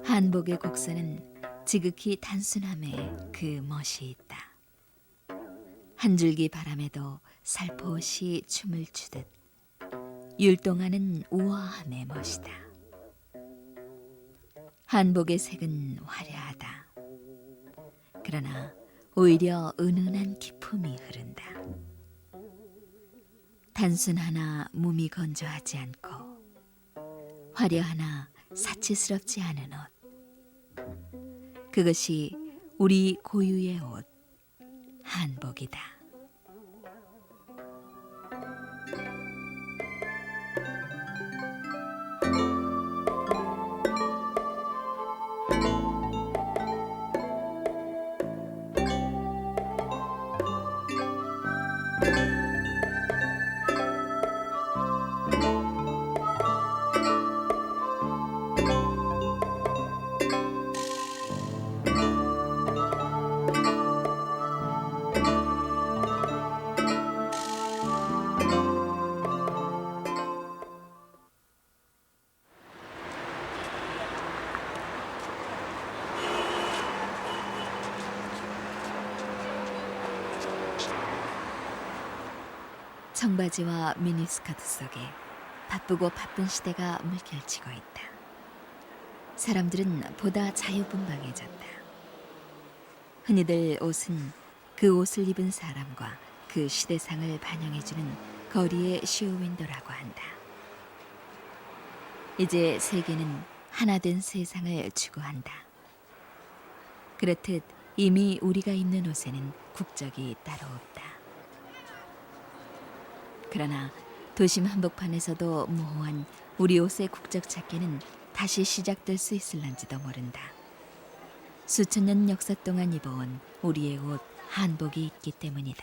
한복의 곡선은 지극히 단순함에 그 멋이 있다. 한 줄기 바람에도 살포시 춤을 추듯 율동하는 우아함의 멋이다. 한복의 색은 화려하다. 그러나 오히려 은은한 기품이 흐른다. 단순하나 몸이 건조하지 않고 화려하나 사치스럽지 않은 옷. 그것이 우리 고유의 옷, 한복이다. 청바지와 미니스커트 속에 바쁘고 바쁜 시대가 물결치고 있다. 사람들은 보다 자유분방해졌다. 흔히들 옷은 그 옷을 입은 사람과 그 시대상을 반영해주는 거리의 쇼윈도라고 한다. 이제 세계는 하나 된 세상을 추구한다. 그렇듯 이미 우리가 입는 옷에는 국적이 따로 없다. 그러나 도심 한복판에서도 모호한 우리 옷의 국적 찾기는 다시 시작될 수 있을런지도 모른다. 수천 년 역사 동안 입어온 우리의 옷 한복이 있기 때문이다.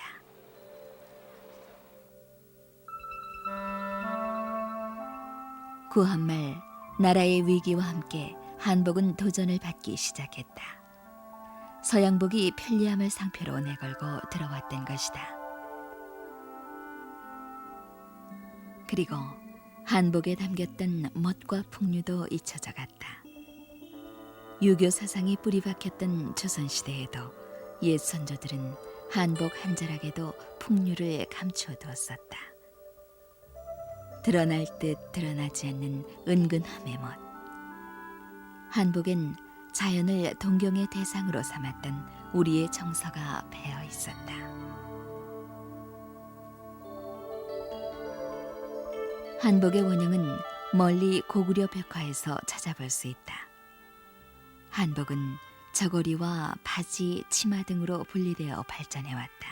구한말 나라의 위기와 함께 한복은 도전을 받기 시작했다. 서양복이 편리함을 상표로 내걸고 들어왔던 것이다. 그리고 한복에 담겼던 멋과 풍류도 잊혀져 갔다. 유교 사상이 뿌리 박혔던 조선시대에도 옛 선조들은 한복 한 자락에도 풍류를 감추어두었었다. 드러날 듯 드러나지 않는 은근함의 멋. 한복엔 자연을 동경의 대상으로 삼았던 우리의 정서가 배어 있었다. 한복의 원형은 멀리 고구려 벽화에서 찾아볼 수 있다. 한복은 저고리와 바지, 치마 등으로 분리되어 발전해왔다.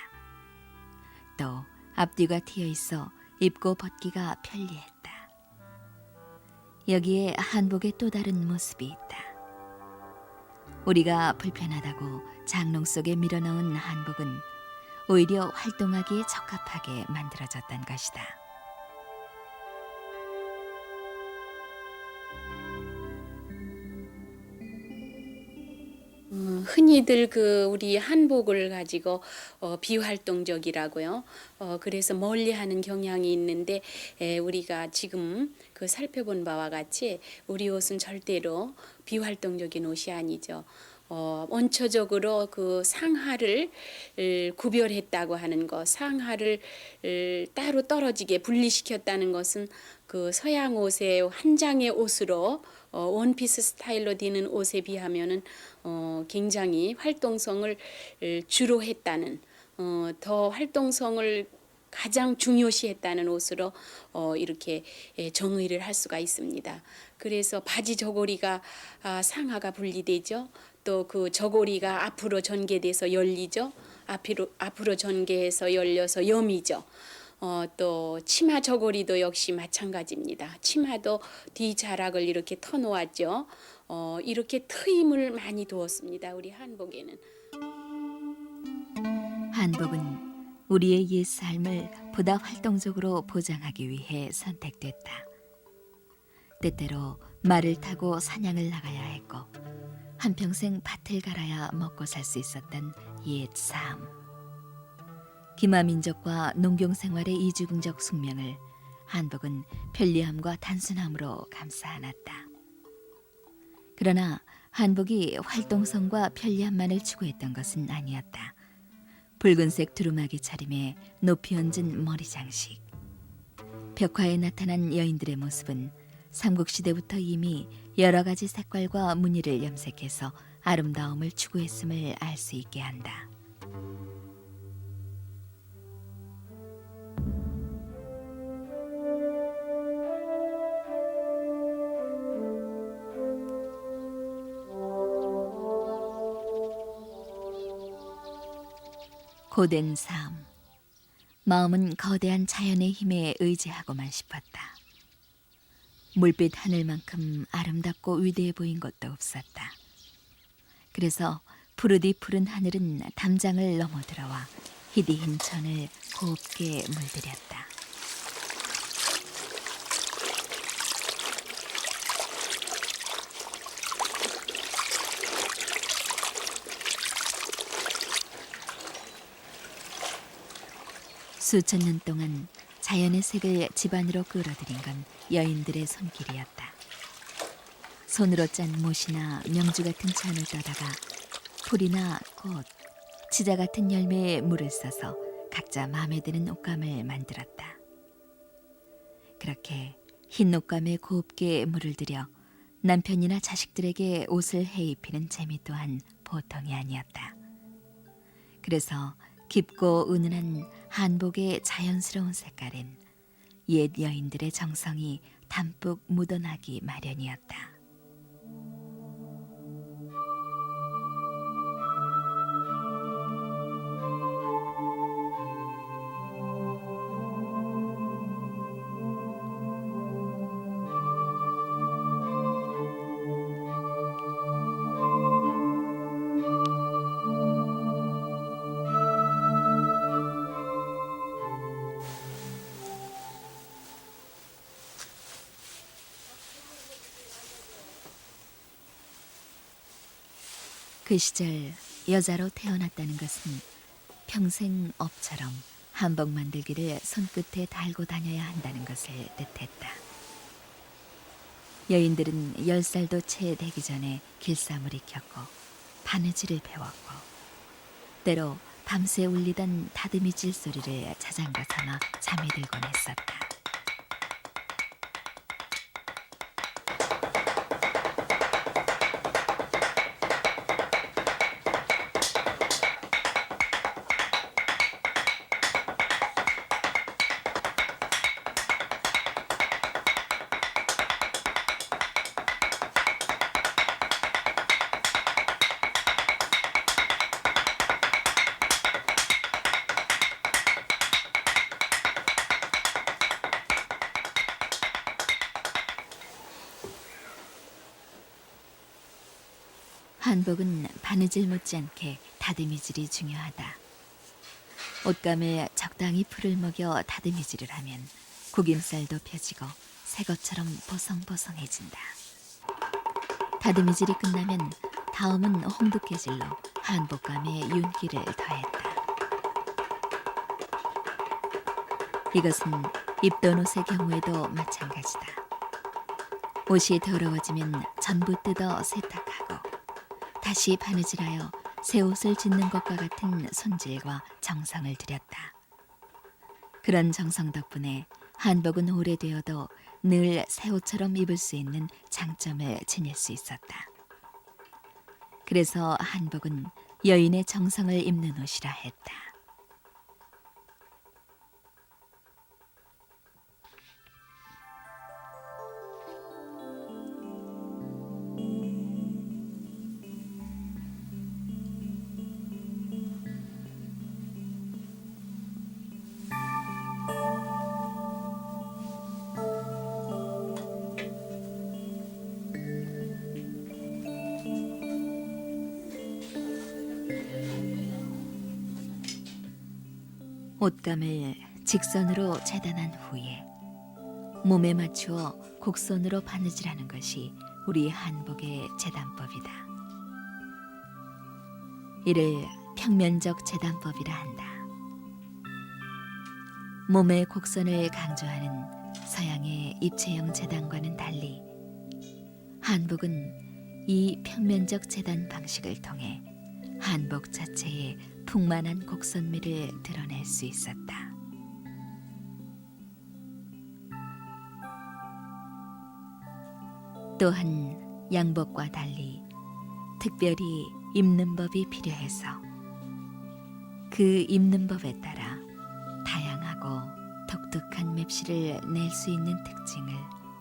또 앞뒤가 트여 있어 입고 벗기가 편리했다. 여기에 한복의 또 다른 모습이 있다. 우리가 불편하다고 장롱 속에 밀어넣은 한복은 오히려 활동하기에 적합하게 만들어졌던 것이다. 흔히들 우리 한복을 가지고 비활동적이라고요. 그래서 멀리하는 경향이 있는데 우리가 지금 살펴본 바와 같이 우리 옷은 절대로 비활동적인 옷이 아니죠. 원초적으로 상하를 구별했다고 하는 것, 상하를 따로 떨어지게 분리시켰다는 것은 서양 옷의 한 장의 옷으로 원피스 스타일로 되는 옷에 비하면은 굉장히 활동성을 주로 했다는, 더 활동성을 가장 중요시했다는 옷으로 이렇게 정의를 할 수가 있습니다. 그래서 바지 저고리가 상하가 분리되죠. 또 저고리가 앞으로 전개돼서 열리죠. 앞으로 전개해서 열려서 염이죠. 또 치마 저고리도 역시 마찬가지입니다. 치마도 뒤자락을 이렇게 터놓았죠. 이렇게 트임을 많이 두었습니다. 우리 한복에는. 한복은 우리의 옛 삶을 보다 활동적으로 보장하기 위해 선택됐다. 때때로 말을 타고 사냥을 나가야 했고 한평생 밭을 갈아야 먹고 살 수 있었던 옛 삶. 기마민족과 농경생활의 이중적 숙명을 한복은 편리함과 단순함으로 감싸 안았다. 그러나 한복이 활동성과 편리함만을 추구했던 것은 아니었다. 붉은색 두루마기 차림에 높이 얹은 머리 장식, 벽화에 나타난 여인들의 모습은 삼국시대부터 이미 여러 가지 색깔과 무늬를 염색해서 아름다움을 추구했음을 알 수 있게 한다. 고된 삶, 마음은 거대한 자연의 힘에 의지하고만 싶었다. 물빛 하늘만큼 아름답고 위대해 보인 것도 없었다. 그래서 푸르디 푸른 하늘은 담장을 넘어들어와 희디흰 천을 곱게 물들였다. 수천 년 동안 자연의 색을 집안으로 끌어들인 건 여인들의 손길이었다. 손으로 짠 못이나 명주 같은 천을 떠다가 풀이나 꽃, 치자 같은 열매에 물을 써서 각자 마음에 드는 옷감을 만들었다. 그렇게 흰 옷감에 곱게 물을 들여 남편이나 자식들에게 옷을 해입히는 재미 또한 보통이 아니었다. 그래서 깊고 은은한 한복의 자연스러운 색깔엔 옛 여인들의 정성이 담뿍 묻어나기 마련이었다. 그 시절 여자로 태어났다는 것은 평생 업처럼 한복 만들기를 손끝에 달고 다녀야 한다는 것을 뜻했다. 여인들은 10살도 채 되기 전에 길쌈을 익혔고 바느질을 배웠고 때로 밤새 울리던 다듬이질 소리를 자장가 삼아 잠이 들곤 했었다. 한복은 바느질 못지않게 다듬이질이 중요하다. 옷감에 적당히 풀을 먹여 다듬이질을 하면 구김살도 펴지고 새 것처럼 보송보송해진다. 다듬이질이 끝나면 다음은 홍두깨질로 한복감에 윤기를 더했다. 이것은 입던 옷의 경우에도 마찬가지다. 옷이 더러워지면 전부 뜯어 세탁하고 다시 바느질하여 새 옷을 짓는 것과 같은 손질과 정성을 들였다. 그런 정성 덕분에 한복은 오래되어도 늘 새 옷처럼 입을 수 있는 장점을 지닐 수 있었다. 그래서 한복은 여인의 정성을 입는 옷이라 했다. 옷감을 직선으로 재단한 후에 몸에 맞추어 곡선으로 바느질하는 것이 우리 한복의 재단법이다. 이를 평면적 재단법이라 한다. 몸의 곡선을 강조하는 서양의 입체형 재단과는 달리 한복은 이 평면적 재단 방식을 통해 한복 자체의 풍만한 곡선미를 드러낼 수 있었다. 또한 양복과 달리 특별히 입는 법이 필요해서 그 입는 법에 따라 다양하고 독특한 맵시를 낼 수 있는 특징을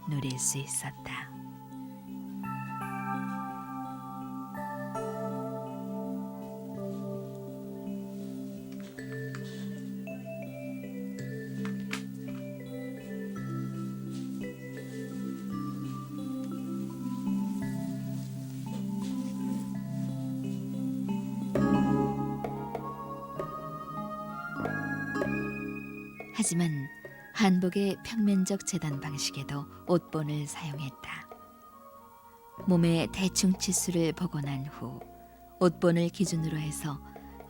누릴 수 있었다. 하지만 한복의 평면적 재단 방식에도 옷본을 사용했다. 몸에 대충 치수를 보고 난 후 옷본을 기준으로 해서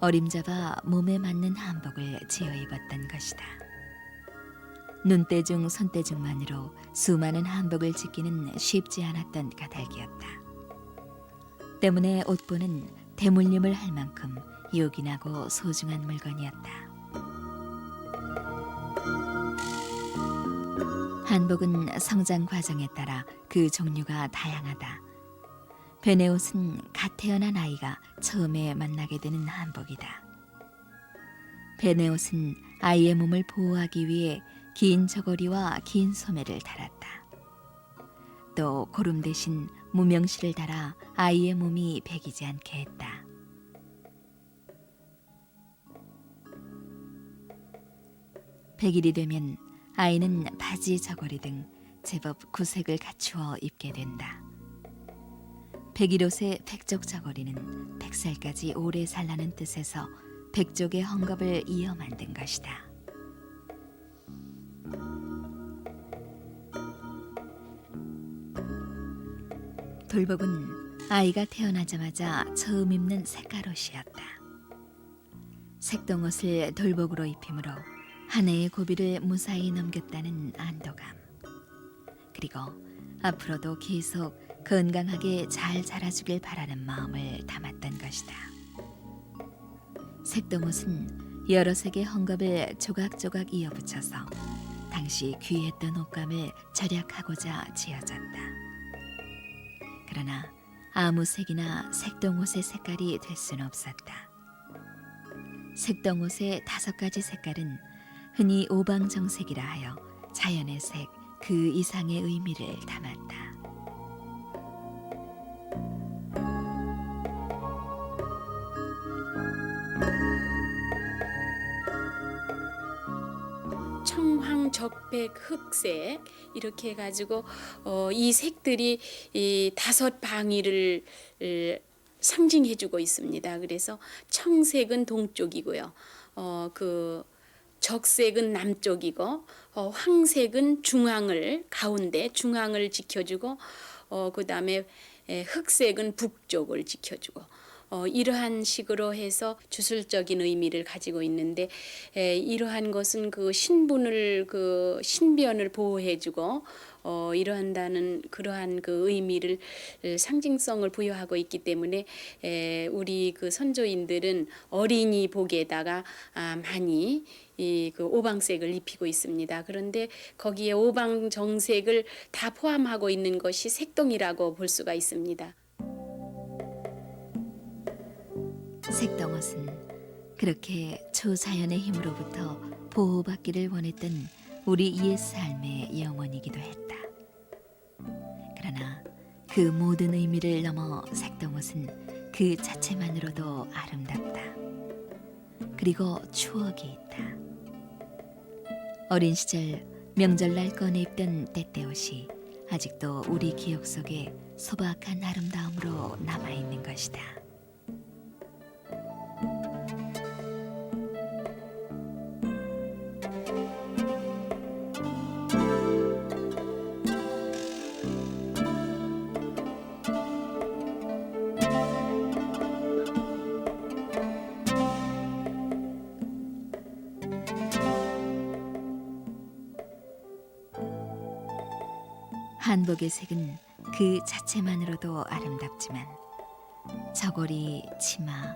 어림잡아 몸에 맞는 한복을 지어 입었던 것이다. 눈대중 손대중만으로 수많은 한복을 짓기는 쉽지 않았던 까닭이었다. 때문에 옷본은 대물림을 할 만큼 요긴하고 소중한 물건이었다. 한복은 성장 과정에 따라 그 종류가 다양하다. 베네옷은 갓 태어난 아이가 처음에 만나게 되는 한복이다. 베네옷은 아이의 몸을 보호하기 위해 긴 저고리와 긴 소매를 달았다. 또 고름 대신 무명실을 달아 아이의 몸이 베기지 않게 했다. 백일이 되면 아이는 바지 저고리 등 제법 구색을 갖추어 입게 된다. 백일옷의 백족 저고리는 100살까지 오래 살라는 뜻에서 백족의 헝겊을 이어 만든 것이다. 돌복은 아이가 태어나자마자 처음 입는 색깔옷이었다. 색동옷을 돌복으로 입힘으로 한 해의 고비를 무사히 넘겼다는 안도감, 그리고 앞으로도 계속 건강하게 잘 자라주길 바라는 마음을 담았던 것이다. 색동옷은 여러 색의 헝겊을 조각조각 이어붙여서 당시 귀했던 옷감을 절약하고자 지어졌다. 그러나 아무 색이나 색동옷의 색깔이 될 수는 없었다. 색동옷의 5가지 색깔은 흔히 오방정색이라 하여 자연의 색 그 이상의 의미를 담았다. 청황, 적백, 흑색 이렇게 해가지고 이 색들이 이 5방위를 상징해주고 있습니다. 그래서 청색은 동쪽이고요. 그 적색은 남쪽이고 황색은 중앙을 가운데 중앙을 지켜주고 그다음에 흑색은 북쪽을 지켜주고 이러한 식으로 해서 주술적인 의미를 가지고 있는데 이러한 것은 그 신분을 그 신변을 보호해주고 이러한다는 그러한 그 의미를 상징성을 부여하고 있기 때문에 우리 그 선조인들은 어린이 복에다가 많이 이 그 오방색을 입히고 있습니다. 그런데 거기에 오방 정색을 다 포함하고 있는 것이 색동이라고 볼 수가 있습니다. 색동옷은 그렇게 초자연의 힘으로부터 보호받기를 원했던 우리 옛 삶의 영혼이기도 했다. 그러나 그 모든 의미를 넘어 색동옷은 그 자체만으로도 아름답다. 그리고 추억이 있다. 어린 시절 명절날 꺼내 입던 때때옷이 아직도 우리 기억 속에 소박한 아름다움으로 남아있는 것이다. 한복의 색은 그 자체만으로도 아름답지만 저고리, 치마,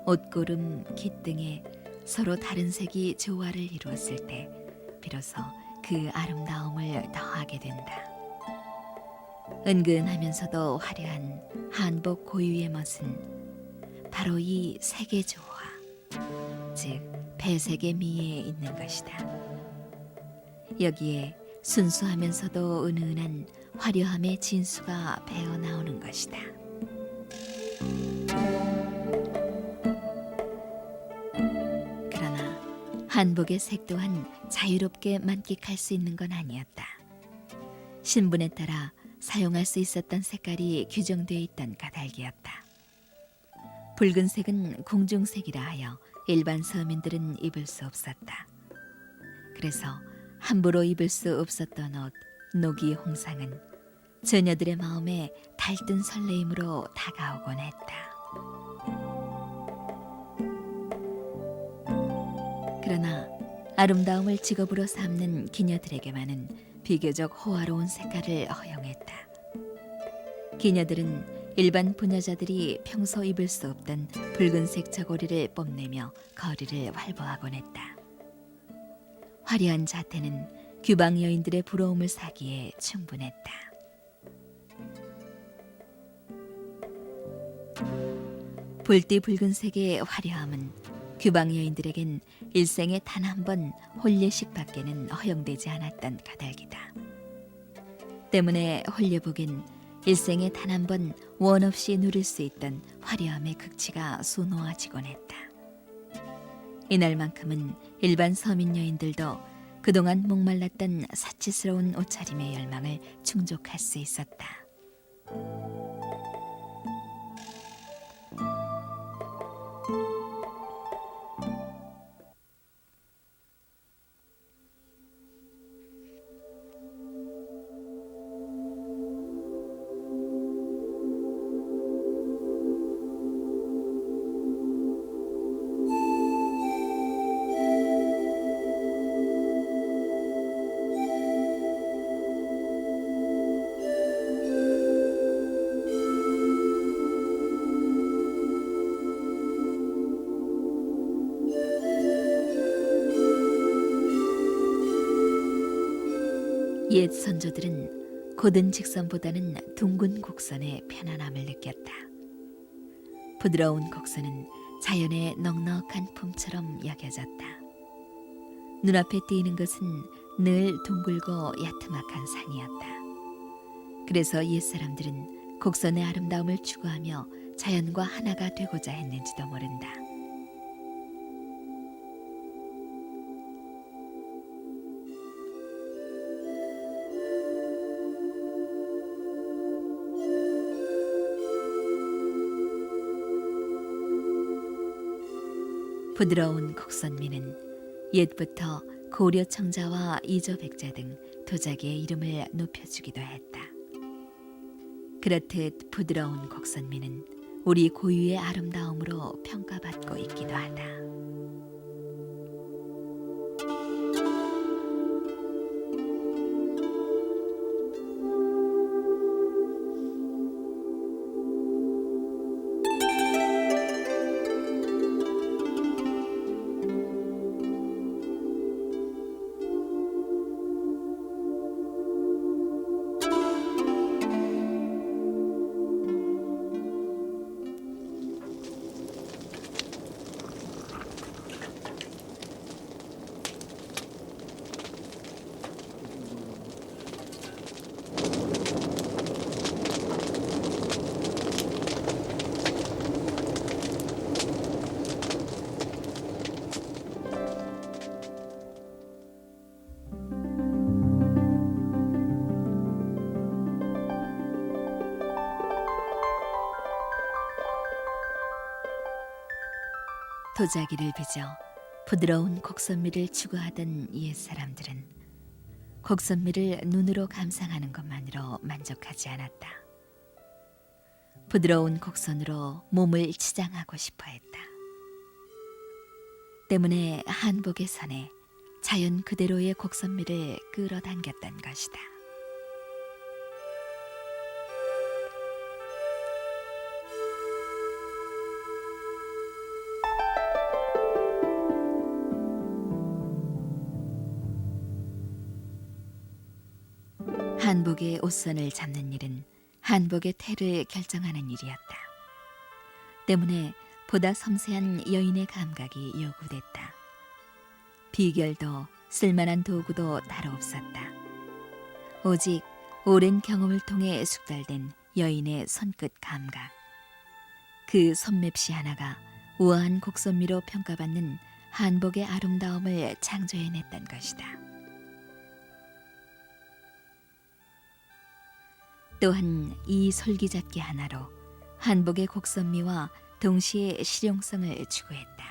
옷고름, 깃 등의 서로 다른 색이 조화를 이루었을 때 비로소 그 아름다움을 더하게 된다. 은근하면서도 화려한 한복 고유의 멋은 바로 이 색의 조화, 즉 배색의 미에 있는 것이다. 여기에 순수하면서도 은은한 화려함의 진수가 배어나오는 것이다. 그러나 한복의 색 또한 자유롭게 만끽할 수 있는 건 아니었다. 신분에 따라 사용할 수 있었던 색깔이 규정되어 있던 까닭이었다. 붉은색은 궁중색이라 하여 일반 서민들은 입을 수 없었다. 그래서 함부로 입을 수 없었던 옷, 노기 홍상은 처녀들의 마음에 달뜬 설레임으로 다가오곤 했다. 그러나 아름다움을 직업으로 삼는 기녀들에게만은 비교적 호화로운 색깔을 허용했다. 기녀들은 일반 부녀자들이 평소 입을 수 없던 붉은색 저고리를 뽐내며 거리를 활보하곤 했다. 화려한 자태는 규방 여인들의 부러움을 사기에 충분했다. 불띠 붉은색의 화려함은 규방 여인들에겐 일생에 단 한 번 혼례식밖에는 허용되지 않았던 까닭이다. 때문에 혼례복엔 일생에 단 한 번 원 없이 누릴 수 있던 화려함의 극치가 수놓아지곤 했다. 이날만큼은 일반 서민 여인들도 그동안 목말랐던 사치스러운 옷차림의 열망을 충족할 수 있었다. 옛 선조들은 곧은 직선보다는 둥근 곡선의 편안함을 느꼈다. 부드러운 곡선은 자연의 넉넉한 품처럼 여겨졌다. 눈앞에 띄는 것은 늘 둥글고 야트막한 산이었다. 그래서 옛사람들은 곡선의 아름다움을 추구하며 자연과 하나가 되고자 했는지도 모른다. 부드러운 곡선미는 옛부터 고려 청자와 이조 백자 등 도자기의 이름을 높여주기도 했다. 그렇듯 부드러운 곡선미는 우리 고유의 아름다움으로 평가받고 있기도 하다. 도자기를 빚어 부드러운 곡선미를 추구하던 옛사람들은 곡선미를 눈으로 감상하는 것만으로 만족하지 않았다. 부드러운 곡선으로 몸을 치장하고 싶어 했다. 때문에 한복의 선에 자연 그대로의 곡선미를 끌어당겼던 것이다. 한복의 옷선을 잡는 일은 한복의 태를 결정하는 일이었다. 때문에 보다 섬세한 여인의 감각이 요구됐다. 비결도 쓸만한 도구도 따로 없었다. 오직 오랜 경험을 통해 숙달된 여인의 손끝 감각. 그 손맵시 하나가 우아한 곡선미로 평가받는 한복의 아름다움을 창조해냈던 것이다. 또한 이 솔기잡기 하나로 한복의 곡선미와 동시에 실용성을 추구했다.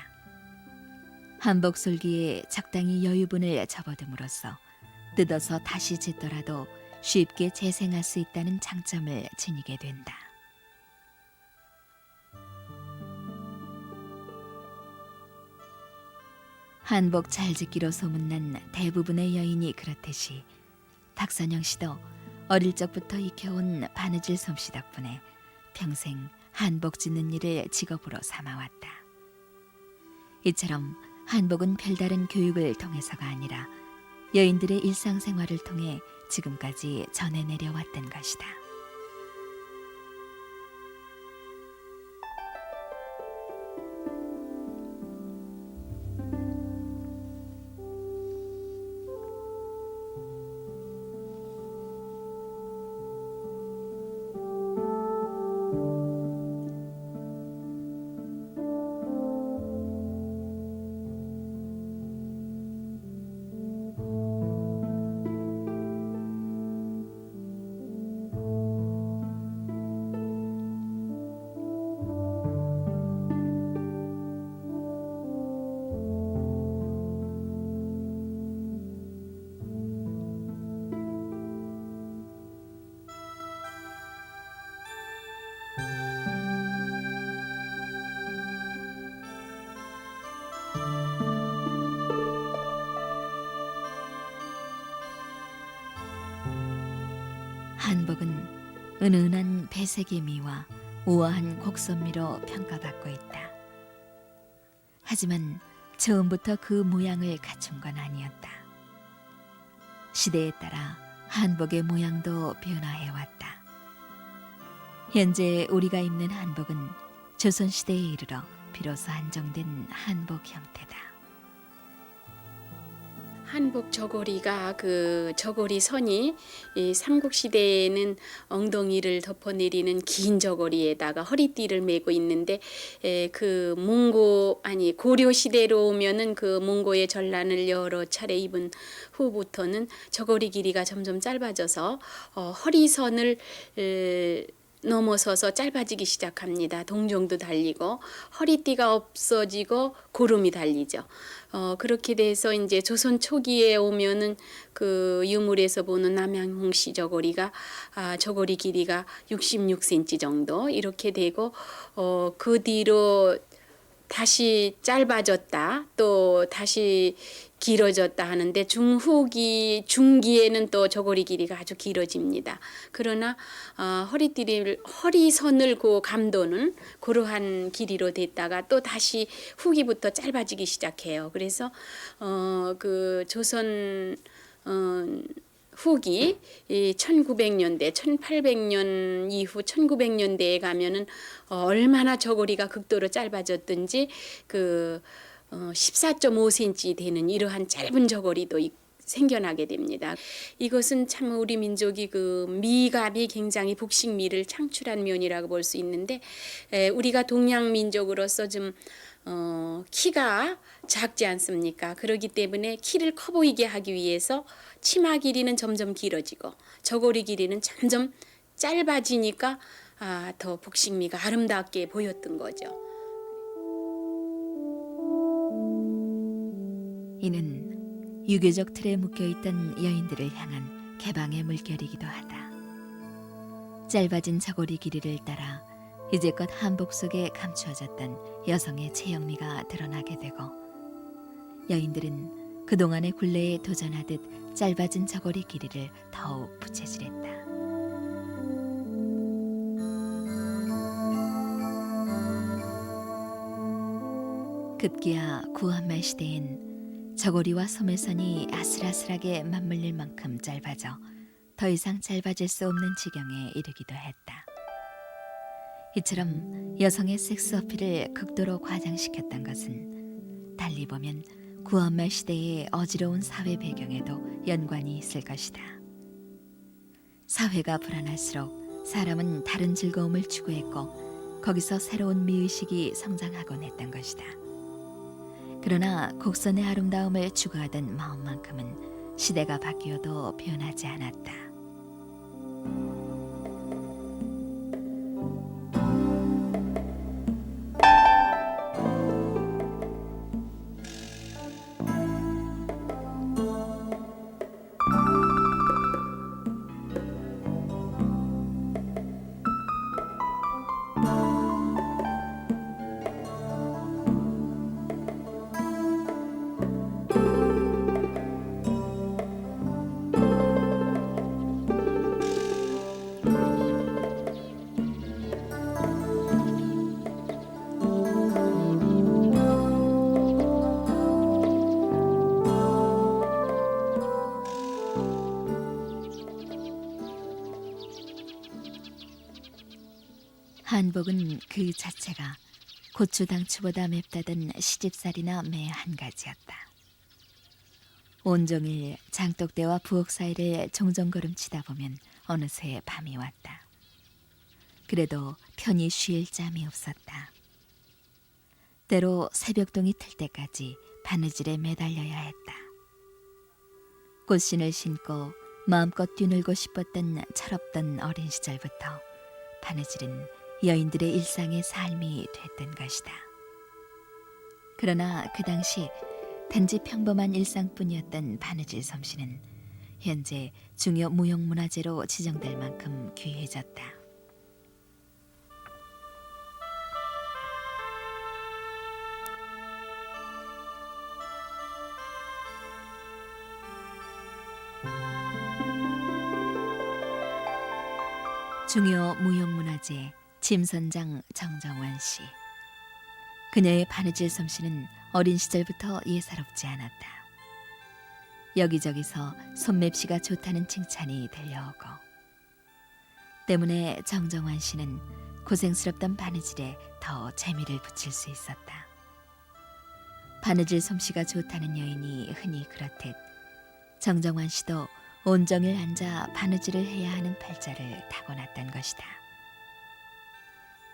한복 솔기에 적당히 여유분을 접어둠으로써 뜯어서 다시 짓더라도 쉽게 재생할 수 있다는 장점을 지니게 된다. 한복 잘 짓기로 소문난 대부분의 여인이 그렇듯이 박선영 씨도 어릴 적부터 익혀온 바느질 솜씨 덕분에 평생 한복 짓는 일을 직업으로 삼아왔다. 이처럼 한복은 별다른 교육을 통해서가 아니라 여인들의 일상생활을 통해 지금까지 전해내려왔던 것이다. 한복은 은은한 배색의 미와 우아한 곡선미로 평가받고 있다. 하지만 처음부터 그 모양을 갖춘 건 아니었다. 시대에 따라 한복의 모양도 변화해왔다. 현재 우리가 입는 한복은 조선시대에 이르러 비로소 한정된 한복 형태다. 한복 저고리가 그 저고리 선이 이 삼국시대에는 엉덩이를 덮어내리는 긴 저고리에다가 허리띠를 메고 있는데 그 고려 시대로 오면은 그 몽고의 전란을 여러 차례 입은 후부터는 저고리 길이가 점점 짧아져서 허리선을 넘어서서 짧아지기 시작합니다. 동종도 달리고 허리띠가 없어지고 고름이 달리죠. 그렇게 돼서 이제 조선 초기에 오면은 그 유물에서 보는 남양홍씨 저고리가 저고리 길이가 66cm 정도 이렇게 되고 그 뒤로 다시 짧아졌다 또 다시 길어졌다 하는데 중기에는 또 저고리 길이가 아주 길어집니다. 그러나 허리선을 감도는 그러한 길이로 됐다가 또 다시 후기부터 짧아지기 시작해요. 그래서 그 조선 후기 1900년대, 1800년 이후 1900년대에 가면은 얼마나 저고리가 극도로 짧아졌든지 그 14.5cm 되는 이러한 짧은 저고리도 생겨나게 됩니다. 이것은 참 우리 민족이 그 미갑이 굉장히 복식미를 창출한 면이라고 볼 수 있는데 우리가 동양 민족으로서 좀 키가 작지 않습니까? 그렇기 때문에 키를 커 보이게 하기 위해서 치마 길이는 점점 길어지고 저고리 길이는 점점 짧아지니까 더 복식미가 아름답게 보였던 거죠. 이는 유교적 틀에 묶여있던 여인들을 향한 개방의 물결이기도 하다. 짧아진 저고리 길이를 따라 이제껏 한복 속에 감추어졌던 여성의 체형미가 드러나게 되고 여인들은 그동안의 굴레에 도전하듯 짧아진 저고리 길이를 더욱 부채질했다. 급기야 구한말 시대엔 저고리와 소매선이 아슬아슬하게 맞물릴 만큼 짧아져 더 이상 짧아질 수 없는 지경에 이르기도 했다. 이처럼 여성의 섹스 어필을 극도로 과장시켰던 것은 달리 보면 구한말 시대의 어지러운 사회 배경에도 연관이 있을 것이다. 사회가 불안할수록 사람은 다른 즐거움을 추구했고 거기서 새로운 미의식이 성장하곤 했던 것이다. 그러나 곡선의 아름다움을 추구하던 마음만큼은 시대가 바뀌어도 변하지 않았다. 한복은 그 자체가 고추당추보다 맵다던 시집살이나 매 한 가지였다. 온종일 장독대와 부엌 사이를 종종걸음치다 보면 어느새 밤이 왔다. 그래도 편히 쉴 짬이 없었다. 때로 새벽동이 틀 때까지 바느질에 매달려야 했다. 꽃신을 신고 마음껏 뛰놀고 싶었던 철없던 어린 시절부터 바느질은 여인들의 일상의 삶이 됐던 것이다. 그러나 그 당시 단지 평범한 일상뿐이었던 바느질 솜씨는 현재 중요 무형문화재로 지정될 만큼 귀해졌다. 중요 무형문화재 침선장 정정환 씨. 그녀의 바느질 솜씨는 어린 시절부터 예사롭지 않았다. 여기저기서 손맵시가 좋다는 칭찬이 들려오고 때문에 정정환 씨는 고생스럽던 바느질에 더 재미를 붙일 수 있었다. 바느질 솜씨가 좋다는 여인이 흔히 그렇듯 정정환 씨도 온종일 앉아 바느질을 해야 하는 팔자를 타고났던 것이다.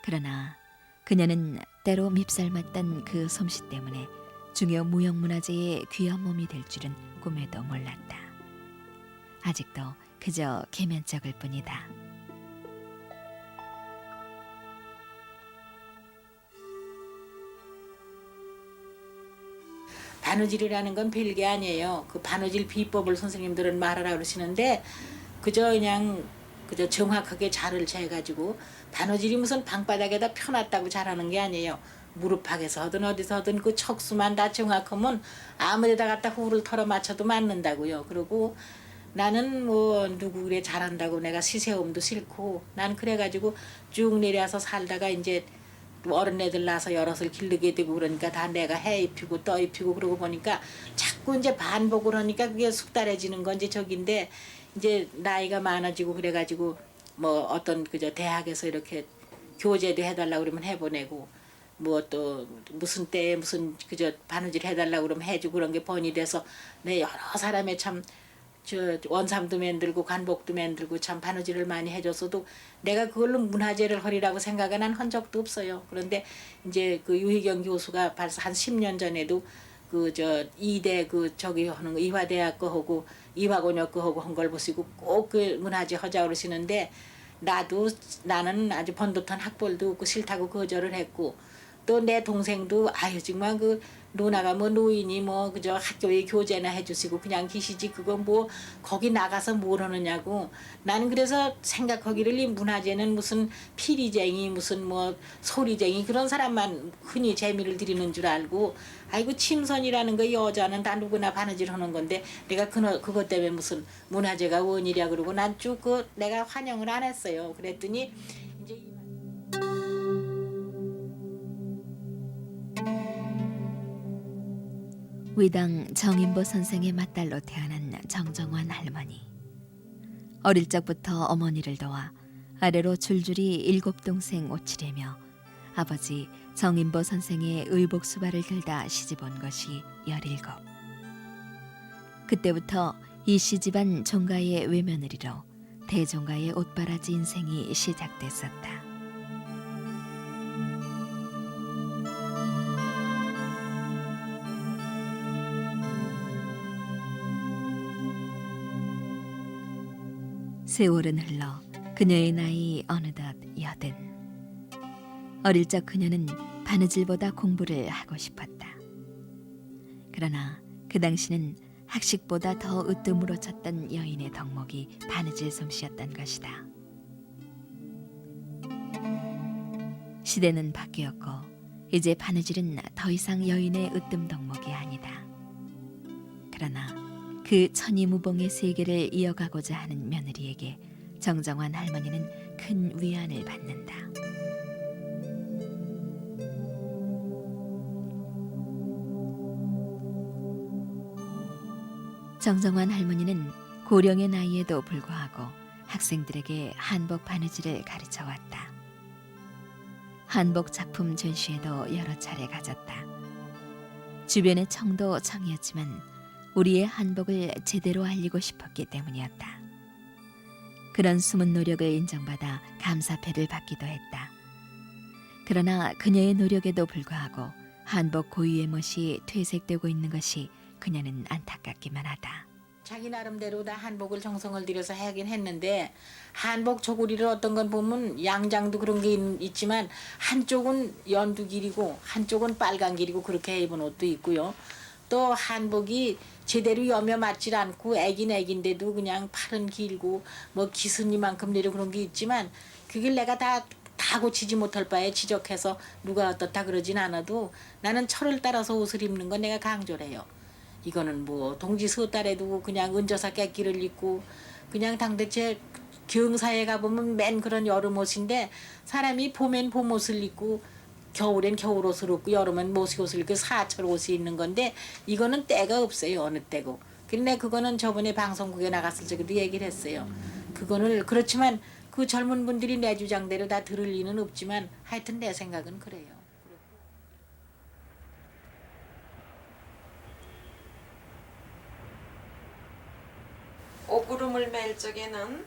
그러나 그녀는 때로 밉살맞던 그 솜씨 때문에 중요 무형문화재의 귀한 몸이 될 줄은 꿈에도 몰랐다. 아직도 그저 계면적일 뿐이다. 바느질이라는 건 별게 아니에요. 그 바느질 비법을 선생님들은 말하라 그러시는데 그저 정확하게 자를 재가지고 바느질이 무슨 방바닥에다 펴놨다고 잘하는 게 아니에요. 무릎팍에서 하든 어디서 하든 그 척수만 다 정확하면 아무데다 갖다 후를 털어 맞춰도 맞는다고요. 그리고 나는 뭐 누구 그래 잘한다고 내가 시세움도 싫고 난 그래가지고 쭉 내려서 살다가 이제 어른 애들 낳아서 여럿을 기르게 되고 그러니까 다 내가 해 입히고 떠 입히고 그러고 보니까 자꾸 이제 반복을 하니까 그게 숙달해지는 건 이제 저긴데 이제 나이가 많아지고 그래가지고 뭐 어떤 그저 대학에서 이렇게 교재도 해달라고 그러면 해보내고 뭐 또 무슨 때에 무슨 그저 바느질 해달라고 그러면 해주고 그런 게 번이 돼서 내 여러 사람의 참 저 원삼도 만들고 관복도 만들고 참 바느질을 많이 해줬어도 내가 그걸로 문화재를 하리라고 생각은 한 적도 없어요. 그런데 이제 그 유희경 교수가 벌써 한 10년 전에도 그 저 이대 그 저기 하는 거 이화대학 거 하고 이화곤역 거 하고 한 걸 보시고 꼭 그 문화재 하자 그러시는데 나는 아주 번듯한 학벌도 없고 싫다고 거절을 했고 또 내 동생도 아유 정말 그 누나가 뭐 노인이 뭐 그저 학교에 교재나 해주시고 그냥 계시지 그거 뭐 거기 나가서 뭘 하느냐고 나는 그래서 생각하기를 이 문화재는 무슨 피리쟁이 무슨 뭐 소리쟁이 그런 사람만 흔히 재미를 드리는 줄 알고 아이고 침선이라는 거 여자는 다 누구나 바느질 하는 건데 내가 그것 때문에 무슨 문화재가 원이랴 그러고 난 쭉 그 내가 환영을 안 했어요. 그랬더니 이제 위당 정인보 선생의 맏딸로 태어난 정정환 할머니. 어릴 적부터 어머니를 도와 아래로 줄줄이 7 동생 옷치려며 아버지 정인보 선생의 의복 수발을 들다 시집온 것이 17. 그때부터 이씨 집안 종가의 외며느리로 대종가의 옷바라지 인생이 시작됐었다. 세월은 흘러 그녀의 나이 어느덧 80. 어릴 적 그녀는 바느질보다 공부를 하고 싶었다. 그러나 그 당시는 학식보다 더 으뜸으로 쳤던 여인의 덕목이 바느질 솜씨였던 것이다. 시대는 바뀌었고 이제 바느질은 더 이상 여인의 으뜸 덕목이 아니다. 그러나 그 천이무봉의 세계를 이어가고자 하는 며느리에게 정정환 할머니는 큰 위안을 받는다. 정정환 할머니는 고령의 나이에도 불구하고 학생들에게 한복 바느질을 가르쳐 왔다. 한복 작품 전시회도 여러 차례 가졌다. 주변의 청도 청이었지만 우리의 한복을 제대로 알리고 싶었기 때문이었다. 그런 숨은 노력을 인정받아 감사패를 받기도 했다. 그러나 그녀의 노력에도 불구하고 한복 고유의 멋이 퇴색되고 있는 것이 그녀는 안타깝기만 하다. 자기 나름대로 다 한복을 정성을 들여서 하긴 했는데 한복 조구리를 어떤 건 보면 양장도 그런 게 있지만 한쪽은 연두 길이고 한쪽은 빨간 길이고 그렇게 입은 옷도 있고요. 또 한복이 제대로 여며 맞질 않고 애긴 애긴데도 그냥 팔은 길고 뭐 기스니만큼 내려 그런 게 있지만 그걸 내가 다 고치지 못할 바에 지적해서 누가 어떻다 그러진 않아도 나는 철을 따라서 옷을 입는 건 내가 강조를 해요. 이거는 뭐 동지 서달에도 그냥 은저사 깨끼를 입고 그냥 당대체 경사에 가보면 맨 그런 여름 옷인데 사람이 봄엔 봄 옷을 입고 겨울엔 겨울 옷을 입고 여름엔 모시 옷을 입고 사철 옷이 있는 건데 이거는 때가 없어요. 어느 때고. 근데 그거는 저번에 방송국에 나갔을 적에도 얘기를 했어요. 그거는 그렇지만 그 젊은 분들이 내 주장대로 다 들을 리는 없지만 하여튼 내 생각은 그래요. 옷구름을 맬 적에는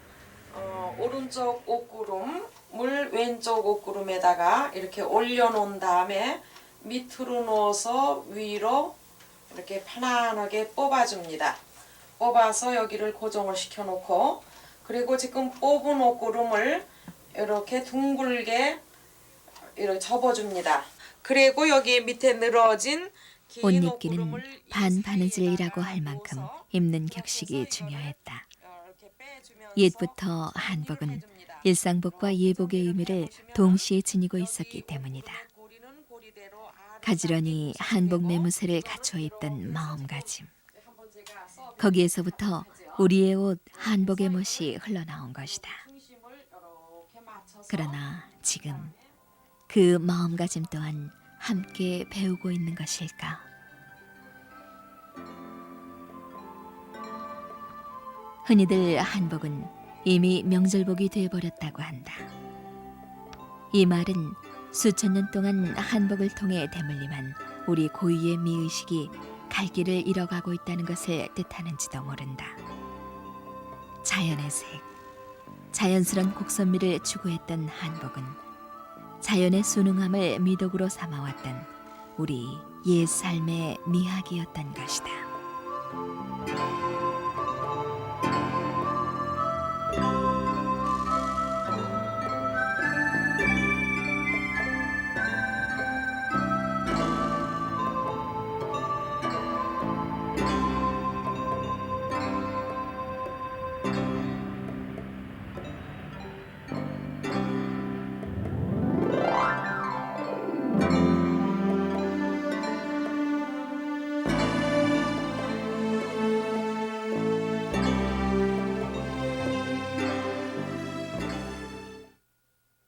오른쪽 옷구름을 왼쪽 옷구름에다가 이렇게 올려놓은 다음에 밑으로 누워서 위로 이렇게 편안하게 뽑아줍니다. 뽑아서 여기를 고정을 시켜놓고 그리고 지금 뽑은 옷구름을 이렇게 둥글게 이렇게 접어줍니다. 그리고 여기 밑에 늘어진 옷 입기는 반바느질이라고 할 만큼 입는 격식이 중요했다. 옛부터 한복은 일상복과 예복의 의미를 동시에 지니고 있었기 때문이다. 가지런히 한복 매무새를 갖춰 입던 마음가짐. 거기에서부터 우리의 옷 한복의 멋이 흘러나온 것이다. 그러나 지금 그 마음가짐 또한 함께 배우고 있는 것일까? 흔히들 한복은 이미 명절복이 되어버렸다고 한다. 이 말은 수천 년 동안 한복을 통해 대물림한 우리 고유의 미의식이 갈 길을 잃어가고 있다는 것을 뜻하는지도 모른다. 자연의 색, 자연스런 곡선미를 추구했던 한복은 자연의 순응함을 미덕으로 삼아왔던 우리 옛 삶의 미학이었던 것이다.